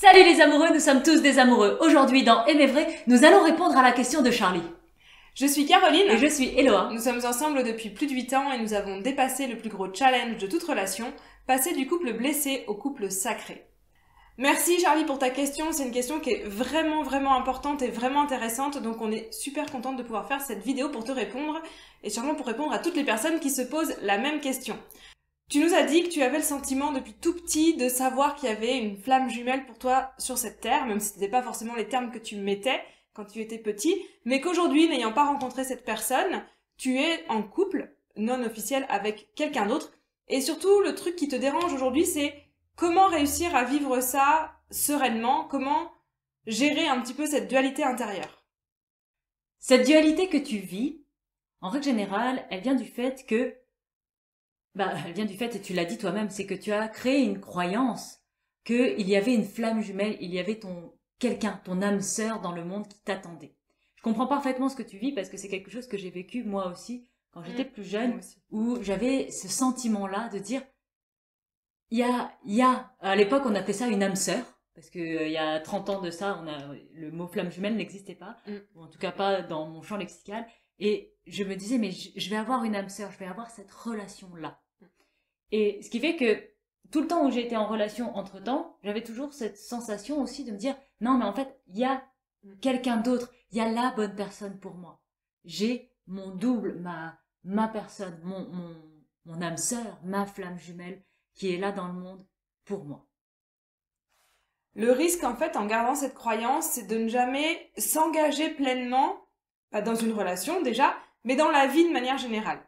Salut les amoureux, nous sommes tous des amoureux. Aujourd'hui dans Aimer vrai, nous allons répondre à la question de Charlie. Je suis Caroline. Et je suis Eloa. Nous sommes ensemble depuis plus de 8 ans et nous avons dépassé le plus gros challenge de toute relation, passer du couple blessé au couple sacré. Merci Charlie pour ta question, c'est une question qui est vraiment importante et vraiment intéressante, donc on est super contente de pouvoir faire cette vidéo pour te répondre et sûrement pour répondre à toutes les personnes qui se posent la même question. Tu nous as dit que tu avais le sentiment depuis tout petit de savoir qu'il y avait une flamme jumelle pour toi sur cette terre, même si ce n'était pas forcément les termes que tu mettais quand tu étais petit, mais qu'aujourd'hui, n'ayant pas rencontré cette personne, tu es en couple non officiel avec quelqu'un d'autre. Et surtout, le truc qui te dérange aujourd'hui, c'est comment réussir à vivre ça sereinement, comment gérer un petit peu cette dualité intérieure. Cette dualité que tu vis, en règle générale, elle vient du fait que elle vient du fait, et tu l'as dit toi-même, c'est que tu as créé une croyance qu'il y avait une flamme jumelle, il y avait quelqu'un, ton âme sœur dans le monde qui t'attendait. Je comprends parfaitement ce que tu vis parce que c'est quelque chose que j'ai vécu moi aussi quand j'étais plus jeune, où j'avais ce sentiment-là de dire, à l'époque on appelait ça une âme sœur, parce que il y a 30 ans de ça, le mot flamme jumelle n'existait pas, ou en tout cas pas dans mon champ lexical, et je me disais, mais je vais avoir une âme sœur, je vais avoir cette relation-là. Et ce qui fait que tout le temps où j'ai été en relation entre-temps, j'avais toujours cette sensation aussi de me dire, non, mais en fait, il y a quelqu'un d'autre, il y a la bonne personne pour moi. J'ai mon double, ma personne, mon âme sœur, ma flamme jumelle, qui est là dans le monde pour moi. Le risque, en fait, en gardant cette croyance, c'est de ne jamais s'engager pleinement, pas dans une relation déjà, mais dans la vie de manière générale.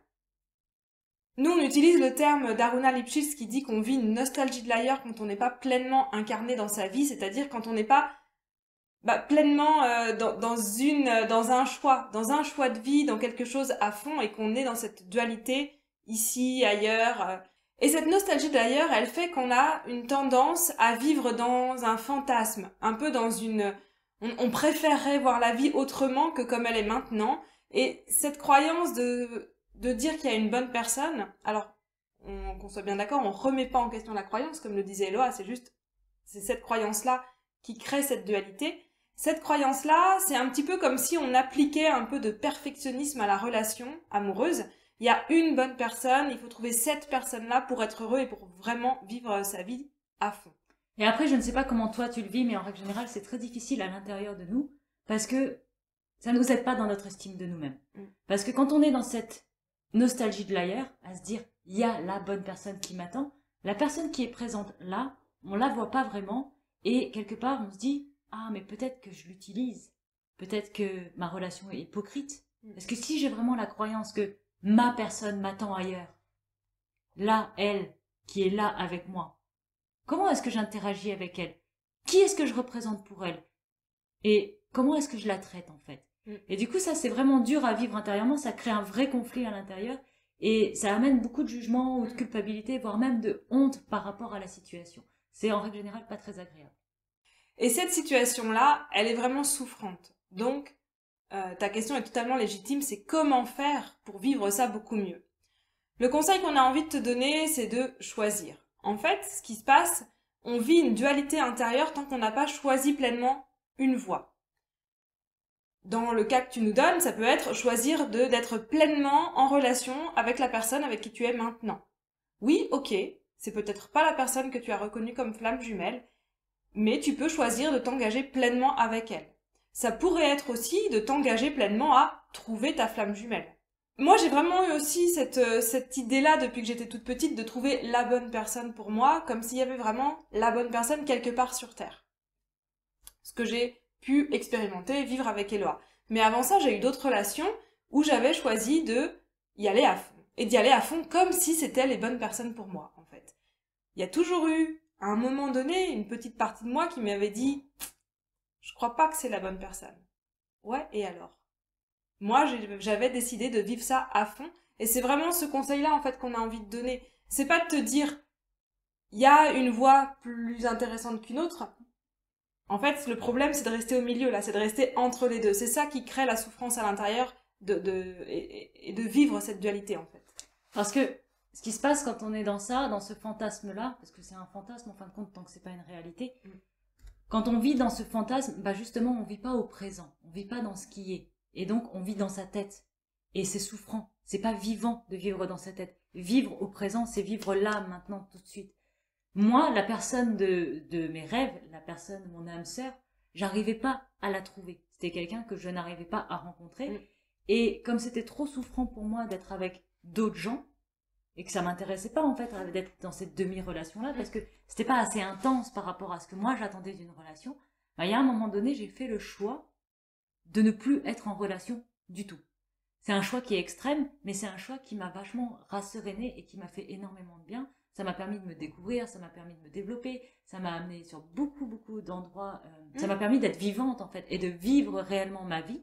Nous, on utilise le terme d'Aruna Lipschitz qui dit qu'on vit une nostalgie de l'ailleurs quand on n'est pas pleinement incarné dans sa vie, c'est-à-dire quand on n'est pas pleinement dans un choix de vie, dans quelque chose à fond et qu'on est dans cette dualité ici, ailleurs. Et cette nostalgie de l'ailleurs, elle fait qu'on a une tendance à vivre dans un fantasme, un peu dans on préférerait voir la vie autrement que comme elle est maintenant. Et cette croyance de dire qu'il y a une bonne personne, alors qu'on soit bien d'accord, on remet pas en question la croyance, comme le disait Eloa, c'est cette croyance-là qui crée cette dualité. Cette croyance-là, c'est un petit peu comme si on appliquait un peu de perfectionnisme à la relation amoureuse. Il y a une bonne personne, il faut trouver cette personne-là pour être heureux et pour vraiment vivre sa vie à fond. Et après, je ne sais pas comment toi tu le vis, mais en règle générale, c'est très difficile à l'intérieur de nous, parce que ça ne nous aide pas dans notre estime de nous-mêmes. Parce que quand on est dans cette nostalgie de l'ailleurs, à se dire, il y a la bonne personne qui m'attend, la personne qui est présente là, on la voit pas vraiment, et quelque part, on se dit, ah, mais peut-être que je l'utilise, peut-être que ma relation est hypocrite. Parce que si j'ai vraiment la croyance que ma personne m'attend ailleurs, là, elle, qui est là avec moi, comment est-ce que j'interagis avec elle? Qui est-ce que je représente pour elle? Et comment est-ce que je la traite, en fait? Et du coup, ça, c'est vraiment dur à vivre intérieurement, ça crée un vrai conflit à l'intérieur, et ça amène beaucoup de jugement ou de culpabilité, voire même de honte par rapport à la situation. C'est en règle générale pas très agréable. Et cette situation-là, elle est vraiment souffrante. Donc, ta question est totalement légitime, c'est comment faire pour vivre ça beaucoup mieux. Le conseil qu'on a envie de te donner, c'est de choisir. En fait, ce qui se passe, on vit une dualité intérieure tant qu'on n'a pas choisi pleinement une voie. Dans le cas que tu nous donnes, ça peut être choisir d'être pleinement en relation avec la personne avec qui tu es maintenant. Oui, ok, c'est peut-être pas la personne que tu as reconnue comme flamme jumelle, mais tu peux choisir de t'engager pleinement avec elle. Ça pourrait être aussi de t'engager pleinement à trouver ta flamme jumelle. Moi, j'ai vraiment eu aussi cette idée-là depuis que j'étais toute petite de trouver la bonne personne pour moi, comme s'il y avait vraiment la bonne personne quelque part sur Terre. Ce que j'ai pu expérimenter, vivre avec Eloa. Mais avant ça, j'ai eu d'autres relations où j'avais choisi de y aller à fond. Et d'y aller à fond comme si c'était les bonnes personnes pour moi, en fait. Il y a toujours eu, à un moment donné, une petite partie de moi qui m'avait dit « Je crois pas que c'est la bonne personne. » Ouais, et alors? Moi, j'avais décidé de vivre ça à fond. Et c'est vraiment ce conseil-là, en fait, qu'on a envie de donner. C'est pas de te dire il y a une voie plus intéressante qu'une autre. En fait, le problème, c'est de rester au milieu, là. C'est de rester entre les deux. C'est ça qui crée la souffrance à l'intérieur et de vivre cette dualité, en fait. Parce que ce qui se passe quand on est dans ça, dans ce fantasme-là, parce que c'est un fantasme en fin de compte, tant que c'est pas une réalité, quand on vit dans ce fantasme, bah justement, on vit pas au présent. On vit pas dans ce qui est. Et donc, on vit dans sa tête. Et c'est souffrant. C'est pas vivant de vivre dans sa tête. Vivre au présent, c'est vivre là, maintenant, tout de suite. Moi, la personne de mes rêves, la personne, mon âme sœur, j'arrivais pas à la trouver. C'était quelqu'un que je n'arrivais pas à rencontrer. Et comme c'était trop souffrant pour moi d'être avec d'autres gens, et que ça m'intéressait pas, en fait, d'être dans cette demi-relation-là, parce que c'était pas assez intense par rapport à ce que moi j'attendais d'une relation, bah, il y a un moment donné, j'ai fait le choix de ne plus être en relation du tout. C'est un choix qui est extrême, mais c'est un choix qui m'a vachement rassérénée et qui m'a fait énormément de bien. Ça m'a permis de me découvrir, ça m'a permis de me développer, ça m'a amené sur beaucoup d'endroits, ça m'a permis d'être vivante en fait, et de vivre réellement ma vie.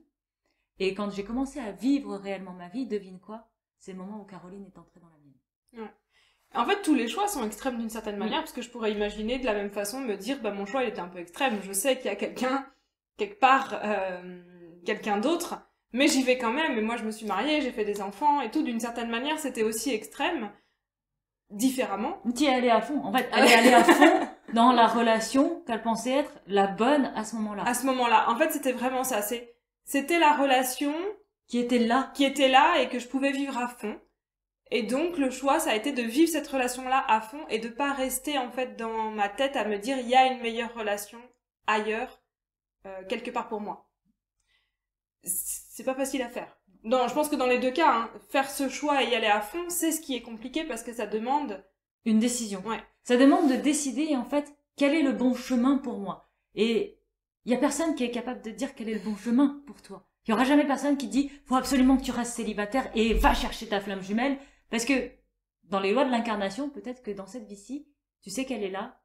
Et quand j'ai commencé à vivre réellement ma vie, devine quoi? C'est le moment où Caroline est entrée dans la mienne. Ouais. En fait, tous les choix sont extrêmes d'une certaine manière, parce que je pourrais imaginer de la même façon me dire, bah mon choix il était un peu extrême, je sais qu'il y a quelqu'un, quelque part, quelqu'un d'autre, mais j'y vais quand même, et moi je me suis mariée, j'ai fait des enfants, et tout, d'une certaine manière, c'était aussi extrême, différemment. Tu es allée à fond, en fait, elle est allée à fond dans la relation qu'elle pensait être la bonne à ce moment-là. À ce moment-là, en fait, c'était vraiment ça, c'était la relation qui était là, et que je pouvais vivre à fond. Et donc, le choix, ça a été de vivre cette relation-là à fond et de pas rester, en fait, dans ma tête à me dire, il y a une meilleure relation ailleurs, quelque part pour moi. C'est pas facile à faire. Non, je pense que dans les deux cas, hein, faire ce choix et y aller à fond, c'est ce qui est compliqué parce que ça demande une décision. Ouais. Ça demande de décider, en fait, quel est le bon chemin pour moi. Et il y a personne qui est capable de dire quel est le bon chemin pour toi. Il y aura jamais personne qui dit, faut absolument que tu restes célibataire et va chercher ta flamme jumelle. Parce que, dans les lois de l'incarnation, peut-être que dans cette vie-ci, tu sais qu'elle est là,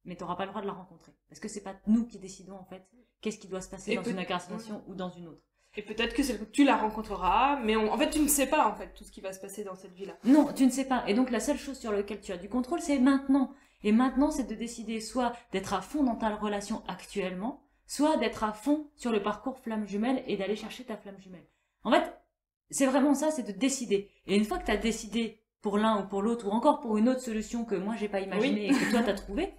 mais tu n'auras pas le droit de la rencontrer. Parce que c'est pas nous qui décidons, en fait, qu'est-ce qui doit se passer dans une incarnation ou dans une autre. Et peut-être que tu la rencontreras, mais en fait, tu ne sais pas, en fait, tout ce qui va se passer dans cette vie-là. Non, tu ne sais pas. Et donc, la seule chose sur laquelle tu as du contrôle, c'est maintenant. Et maintenant, c'est de décider soit d'être à fond dans ta relation actuellement, soit d'être à fond sur le parcours flamme jumelle et d'aller chercher ta flamme jumelle. En fait, c'est vraiment ça, c'est de décider. Et une fois que tu as décidé pour l'un ou pour l'autre, ou encore pour une autre solution que moi j'ai pas imaginée et que toi t'as trouvée,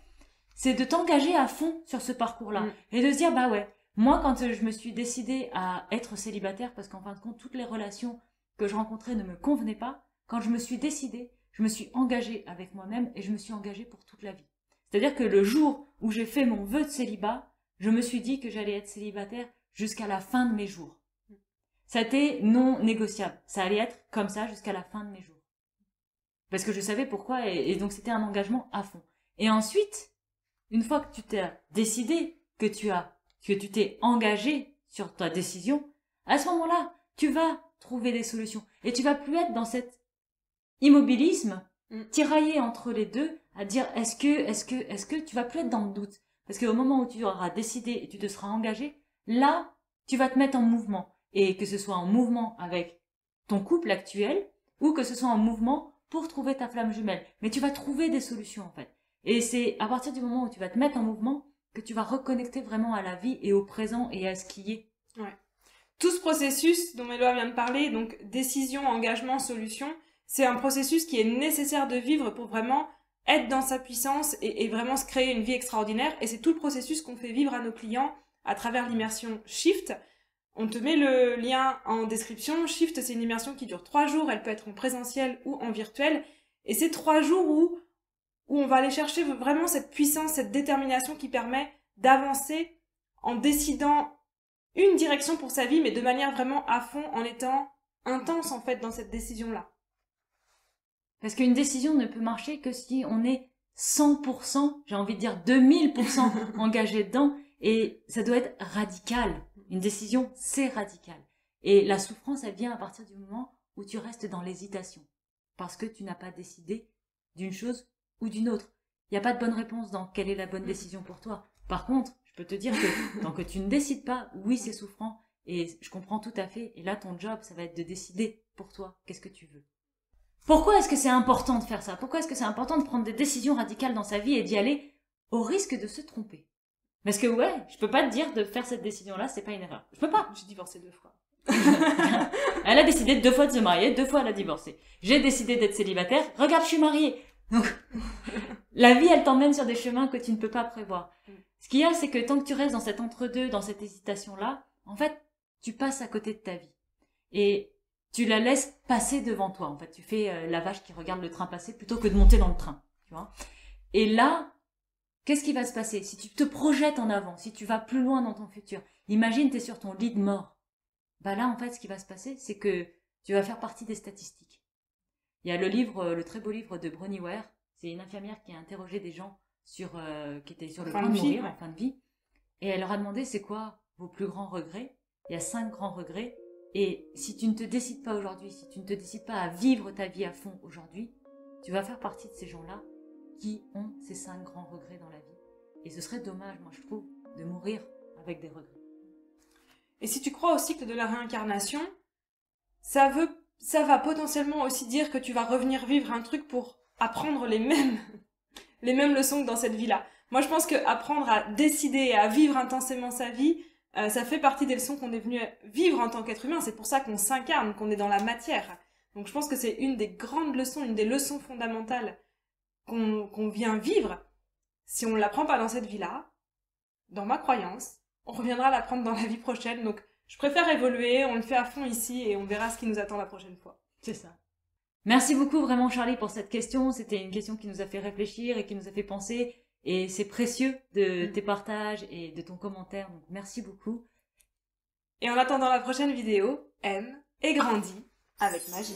c'est de t'engager à fond sur ce parcours-là. Et de se dire, bah ouais, moi quand je me suis décidée à être célibataire, parce qu'en fin de compte, toutes les relations que je rencontrais ne me convenaient pas, quand je me suis décidée, je me suis engagée avec moi-même et je me suis engagée pour toute la vie. C'est-à-dire que le jour où j'ai fait mon vœu de célibat, je me suis dit que j'allais être célibataire jusqu'à la fin de mes jours. Ça a été non négociable. Ça allait être comme ça jusqu'à la fin de mes jours. Parce que je savais pourquoi et donc c'était un engagement à fond. Et ensuite, une fois que tu t'es décidé, que tu t'es engagé sur ta décision, à ce moment-là, tu vas trouver des solutions. Et tu vas plus être dans cet immobilisme, tiraillé entre les deux, à dire est-ce que tu vas plus être dans le doute. Parce qu'au moment où tu auras décidé et tu te seras engagé, là, tu vas te mettre en mouvement. Et que ce soit en mouvement avec ton couple actuel ou que ce soit en mouvement pour trouver ta flamme jumelle. Mais tu vas trouver des solutions en fait. Et c'est à partir du moment où tu vas te mettre en mouvement que tu vas reconnecter vraiment à la vie et au présent et à ce qui est. Ouais. Tout ce processus dont Méloa vient de parler, donc décision, engagement, solution, c'est un processus qui est nécessaire de vivre pour vraiment être dans sa puissance et vraiment se créer une vie extraordinaire. Et c'est tout le processus qu'on fait vivre à nos clients à travers l'immersion Shift. On te met le lien en description. Shift, c'est une immersion qui dure 3 jours. Elle peut être en présentiel ou en virtuel. Et c'est 3 jours où on va aller chercher vraiment cette puissance, cette détermination qui permet d'avancer en décidant une direction pour sa vie, mais de manière vraiment à fond, en étant intense en fait dans cette décision-là. Parce qu'une décision ne peut marcher que si on est 100%, j'ai envie de dire 2000% engagé dedans. Et ça doit être radical. Une décision, c'est radical. Et la souffrance, elle vient à partir du moment où tu restes dans l'hésitation. Parce que tu n'as pas décidé d'une chose ou d'une autre. Il n'y a pas de bonne réponse dans quelle est la bonne décision pour toi. Par contre, je peux te dire que tant que tu ne décides pas, oui, c'est souffrant. Et je comprends tout à fait. Et là, ton job, ça va être de décider pour toi qu'est-ce que tu veux. Pourquoi est-ce que c'est important de faire ça? Pourquoi est-ce que c'est important de prendre des décisions radicales dans sa vie et d'y aller au risque de se tromper? Parce que ouais, je peux pas te dire de faire cette décision-là, c'est pas une erreur. Je peux pas. J'ai divorcé 2 fois. Elle a décidé 2 fois de se marier, 2 fois elle a divorcé. J'ai décidé d'être célibataire, regarde, je suis mariée. Donc, la vie, elle t'emmène sur des chemins que tu ne peux pas prévoir. Ce qu'il y a, c'est que tant que tu restes dans cet entre-deux, dans cette hésitation-là, en fait, tu passes à côté de ta vie. Et tu la laisses passer devant toi. En fait, tu fais la vache qui regarde le train passer plutôt que de monter dans le train. Tu vois. Et là, qu'est-ce qui va se passer? Si tu te projettes en avant, si tu vas plus loin dans ton futur, imagine tu es sur ton lit de mort. Bah là, en fait, ce qui va se passer, c'est que tu vas faire partie des statistiques. Il y a le très beau livre de Bronnie Ware. C'est une infirmière qui a interrogé des gens qui étaient sur le point de mourir, en fin de vie. Et elle leur a demandé, c'est quoi vos plus grands regrets? Il y a 5 grands regrets. Et si tu ne te décides pas aujourd'hui, si tu ne te décides pas à vivre ta vie à fond aujourd'hui, tu vas faire partie de ces gens-là qui ont ces 5 grands regrets dans la vie. Et ce serait dommage, moi je trouve, de mourir avec des regrets. Et si tu crois au cycle de la réincarnation, ça va potentiellement aussi dire que tu vas revenir vivre un truc pour apprendre les mêmes leçons que dans cette vie-là. Moi, je pense que apprendre à décider et à vivre intensément sa vie, ça fait partie des leçons qu'on est venu vivre en tant qu'être humain. C'est pour ça qu'on s'incarne, qu'on est dans la matière. Donc, je pense que c'est une des grandes leçons, une des leçons fondamentales qu'on vient vivre. Si on ne l'apprend pas dans cette vie-là, dans ma croyance, on reviendra l'apprendre dans la vie prochaine. Donc, je préfère évoluer, on le fait à fond ici et on verra ce qui nous attend la prochaine fois. C'est ça. Merci beaucoup vraiment Charlie pour cette question. C'était une question qui nous a fait réfléchir et qui nous a fait penser. Et c'est précieux de tes partages et de ton commentaire. Donc merci beaucoup. Et en attendant la prochaine vidéo, aime et grandis avec magie.